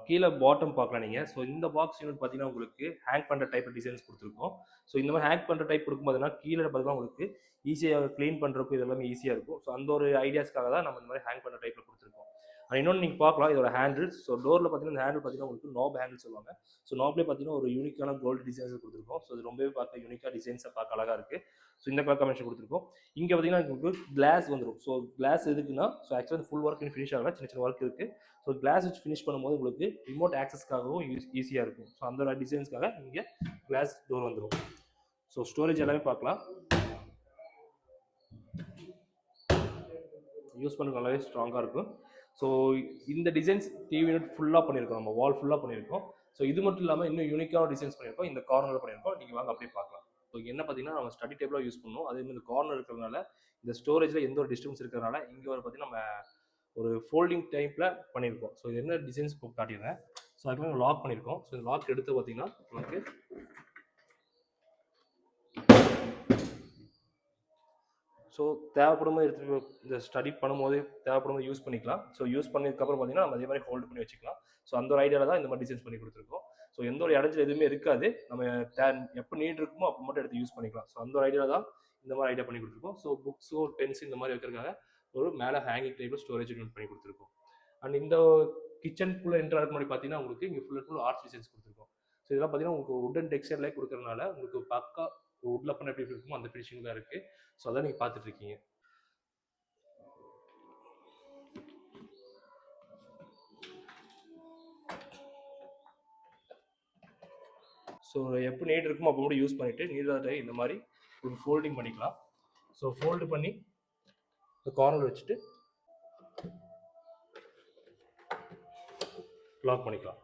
கீழே பாட்டம் பார்க்கலாம் நீங்கள். ஸோ இந்த பாக்ஸ் யூனிட் பார்த்தீங்கன்னா உங்களுக்கு ஹேங் பண்ணுற டைப் டிசைன்ஸ் கொடுத்துருக்கோம். ஸோ இந்த மாதிரி ஹேங் பண்ணுற டைப் கொடுக்கும்போதுனா கீழே பார்த்தீங்கன்னா உங்களுக்கு ஈஸியாக க்ளீன் பண்ணுறதுக்கு இது எல்லாமே ஈஸியாக இருக்கும். ஸோ அந்த ஒரு ஐடியாஸ்க்காக தான் நம்ம இந்த மாதிரி ஹேங் பண்ணுற டைப்பில் கொடுத்துருக்கோம். இன்னொன்று நீங்கள் பார்க்கலாம் இதோட ஹேண்டில்ஸ். ஸோ டோரில் பார்த்தீங்கன்னா இந்த ஹேண்டில் பார்த்தீங்கன்னா உங்களுக்கு நாப் ஹேண்டில் சொல்லுவாங்க. ஸோ நாப்லேயே பார்த்தீங்கன்னா ஒரு யூனிக்கான கோல்டு டிசைன்ஸ் கொடுத்துருக்கோம். ஸோ இது ரொம்பவே பார்க்க யூனிக்காக டிசைன்ஸை பார்க்க அழகாக இருக்குது. ஸோ இந்த கலர் காம்பினேஷன் கொடுத்துருக்கோம். இங்கே பார்த்தீங்கன்னா உங்களுக்கு கிளாஸ் வந்துடும். ஸோ கிளாஸ் எதுக்குன்னா ஸோ ஆக்சுவலாக ஃபுல் ஒர்க் ஃபினிஷ் ஆகல, சின்ன சின்ன ஒர்க் இருக்குது. ஸோ கிளாஸ் வச்சு ஃபினிஷ் பண்ணும்போது உங்களுக்கு ரிமோட் ஆக்சஸ்க்காகவும் ஈஸியாக இருக்கும். ஸோ அந்த டிசைன்ஸ்க்காக இங்கே கிளாஸ் டோர் வந்துடும். ஸோ ஸ்டோரேஜ் எல்லாமே பார்க்கலாம். யூஸ் பண்ண நல்லாவே ஸ்ட்ராங்காக இருக்கும். ஸோ இந்த டிசைன்ஸ் டிவி யூனிட் ஃபுல்லாக பண்ணியிருக்கோம், நம்ம வால் ஃபுல்லாக பண்ணியிருக்கோம். ஸோ இது மட்டும் இல்லாமல் இன்னும் யூனிக்கான டிசைன்ஸ் பண்ணியிருக்கோம், இந்த கார்னரில் பண்ணியிருக்கோம். நீங்கள் வாங்க அப்படியே பார்க்கலாம். ஸோ என்ன பார்த்தீங்கன்னா நம்ம ஸ்டடி டேபிளாக யூஸ் பண்ணோம். அதே மாதிரி இந்த கார்னர் இருக்கிறதுனால இந்த ஸ்டோரேஜில் எந்த ஒரு டிஸ்டர்பன்ஸ் இருக்கிறதுனால இங்கே ஒரு பார்த்தீங்கன்னா நம்ம ஒரு ஃபோல்டிங் டைப்பில் பண்ணியிருக்கோம். ஸோ இது என்ன டிசைன்ஸ் இப்போ காட்டிடுறேன். ஸோ அதுக்கு லாக் பண்ணியிருக்கோம். ஸோ இந்த லாக் எடுத்து பார்த்தீங்கன்னா நமக்கு ஸோ தேவைப்படும் போது எடுத்து இந்த ஸ்டடி பண்ணும்போது தேவைப்படும் போது யூஸ் பண்ணிக்கலாம். ஸோ யூஸ் பண்ணதுக்கப்புறம் பார்த்தீங்கன்னா நம்ம அதே மாதிரி ஹோல்டு பண்ணி வச்சுக்கலாம். ஸோ அந்த ஒரு ஐடியாவில் தான் இந்த மாதிரி டிசைன்ஸ் பண்ணி கொடுத்துருக்கோம். ஸோ எந்த ஒரு இடத்துல எதுவுமே இருக்காது, நம்ம எப்போ நீட் இருக்குமோ அப்போ மட்டும் எடுத்து யூஸ் பண்ணிக்கலாம். ஸோ அந்த ஒரு ஐடியாவில் தான் இந்த மாதிரி ஐடியா பண்ணி கொடுத்துருக்கோம். ஸோ புக்ஸோ பென்ஸ் இந்த மாதிரி வைக்கிறதுக்காக ஒரு மேலே ஹேங்கிங் டைப்பில் ஸ்டோரேஜ் யூனிட் பண்ணி கொடுத்துருக்கோம். அண்ட் இந்த கிச்சனுக்குள்ளே என்ட்ரு ஆக முன்னாடி பார்த்தீங்கன்னா உங்களுக்கு இங்கே full and full art designs கொடுத்துருக்கோம். ஸோ இதெல்லாம் பார்த்தீங்கன்னா உங்களுக்கு உட்டன் டெக்ஸ்டர்லேயே கொடுக்கறதுனால உங்களுக்கு பக்கா உட்ல பண்ண எப்படி இருக்குமோ அந்த ஃபினிஷிங் தான் இருக்குது. ஸோ அதான் நீங்கள் பார்த்துட்டு இருக்கீங்க. ஸோ எப்போ நீட் இருக்குமோ அப்போ மட்டும் யூஸ் பண்ணிவிட்டு நீடாக இந்த மாதிரி ஒரு ஃபோல்டிங் பண்ணிக்கலாம். ஸோ ஃபோல்டு பண்ணி இந்த கார்னர் வச்சுட்டு லாக் பண்ணிக்கலாம்.